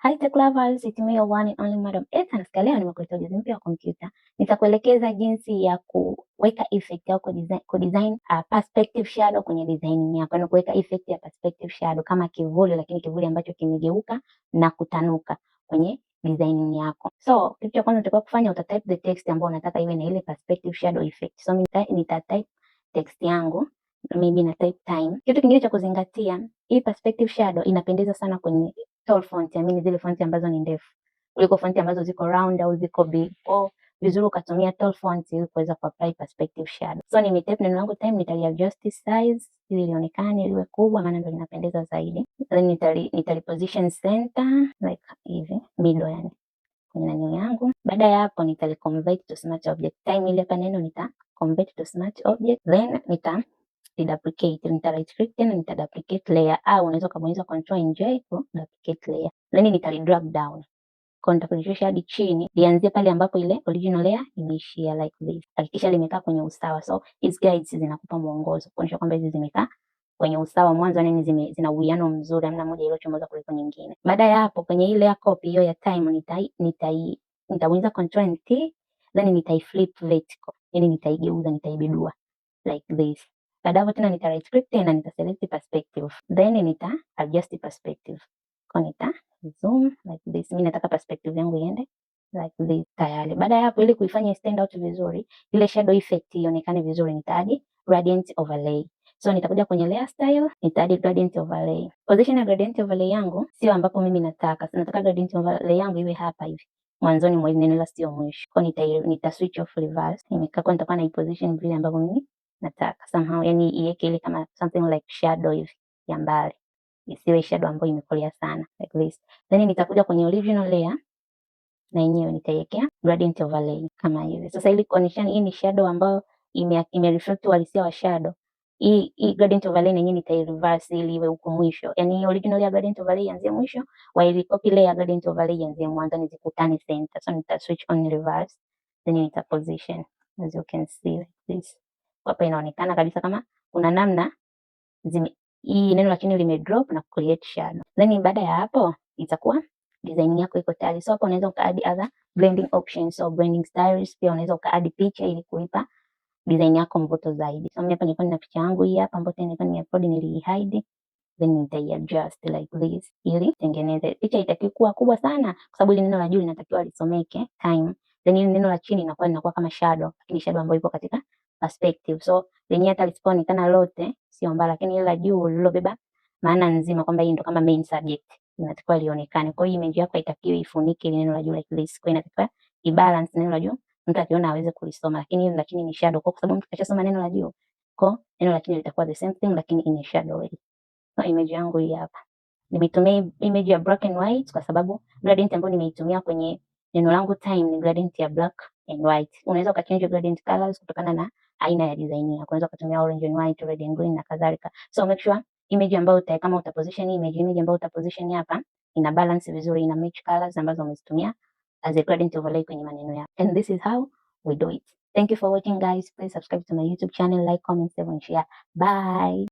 Hi Tech lovers, it's me your one and only Madam Ethan. Na leo nimekuletea ujuzi mpya wa kompyuta. Nitakuelekeza jinsi ya kuweka effect au kudesign perspective shadow kwenye design yako. Na kuweka effect ya perspective shadow kama kivuli, lakini kivuli ambacho kimegeuka na kutanuka kwenye design yako. So, kitu cha kwanza unatakiwa kufanya, utatype the text ambayo unataka iwe na ile perspective shadow effect. So, nitatype text yangu, maybe na type time. Kitu kingine cha kuzingatia, hii perspective shadow inapendeza sana kwenye tall font, zile font ambazo ni ndefu kuliko font ambazo ziko round au ziko big. Vizuri ukatumia tall font ili kuweza kuapply perspective shadow. So nimetype neno langu time, nitaliadjust size ili lionekane liwe kubwa, maana ndio linapendeza zaidi. Then nitali position center like hivi middle, yani kwenye neno yangu. Baada ya hapo nitali convert to smart object. Time ile hapa neno nita convert to smart object, then nitaduplicate, nita right click tena nita duplicate layer, au unaweza kubonyeza control and J ku duplicate layer. Then nitali drag down kwa nitakushusha hadi chini lianzie pale ambapo ile original layer imeishia like this. Hakikisha limekaa kwenye usawa. So hizi guides zinakupa mwongozo kuonyesha kwamba hizi zimekaa kwenye usawa mwanzo, nini zina uwiano mzuri, hamna moja iliyochomoza kuliko nyingine. Baada ya hapo kwenye ile ya copy hiyo ya time nitabonyeza control and T, then nitai flip vertical, yani nitaigeuza, nitaibidua like this. Baada hapo tena nita right click tena nita select perspective, then nita adjust perspective kwa nita zoom like this. Mimi nataka perspective yangu iende like this tayari. Baada ya hapo, ili kuifanya stand out vizuri, ile shadow effect ionekane vizuri, nitaadi gradient overlay. So nitakuja kwenye layer style, nitaadi gradient overlay. Position ya gradient overlay yangu sio ambapo mimi nataka. So nataka gradient overlay yangu iwe hapa hivi mwanzoni mwa neno la sio mwisho. Kwa nita switch off reverse. Nimekaa kwa nitakuwa na position vile ambapo mimi nataka. Somehow yani iweke ile kama something like shadow hivi ya mbali, isiwe shadow ambayo imekolea sana like this. Then nitakuja kwenye original layer na yenyewe nitaiwekea gradient overlay kama hivi. Sasa ili kuonyesha hii ni shadow ambayo ime reflect uhalisia wa shadow, hii gradient overlay na yenyewe nitai reverse ili iwe huko mwisho. Yani original layer gradient overlay ianzie mwisho, while copy layer gradient overlay ianzie mwanzo, nizikutane center. So nita switch on reverse, then nita position as you can see like this. Hapa inaonekana kabisa kama kuna namna hii neno la chini lime drop na create shadow. Then baada ya hapo itakuwa design yako iko tayari. So hapo unaweza uka add other blending options or blending styles. Pia unaweza uka add picha ili kuipa design yako mvuto zaidi. So mimi hapa nilikuwa nina picha yangu hii hapa ambayo nilikuwa nimeupload, nilihide, then nitai-adjust like this ili tengeneze picha. Itakiwa kuwa kubwa sana kwa sababu ile neno la juu linatakiwa lisomeke time, then ile neno la chini inakuwa kama shadow, lakini shadow ambayo ipo katika perspective. So lenyewe hata lisipoonekana lote sio mbaya, lakini ile la juu lilobeba maana nzima kwamba hii ndo kama main subject inatakiwa lionekane. Kwa hiyo image yako haitakiwi ifunike ile neno la juu like this. Kwa hiyo inatakiwa ibalance neno la juu, mtu akiona aweze kulisoma, lakini ile la chini ni shadow, kwa sababu mtu kashasoma neno la juu, kwa neno la chini litakuwa the same thing lakini in shadow way. So image yangu hii hapa. Nimetumia image ya black and white kwa sababu gradient ambayo nimeitumia kwenye neno langu time ni gradient ya black and white. Unaweza ukachange gradient colors kutokana na aina ya design yako. Unaweza kutumia orange and white, red and green na kadhalika. So make sure image ambayo kama utaposition image ambayo utaposition hapa ina balance vizuri, ina match colors ambazo umezitumia as a gradient overlay kwenye maneno yako. And this is how we do it. Thank you for watching guys. Please subscribe to my YouTube channel, like, comment, save and share. Bye.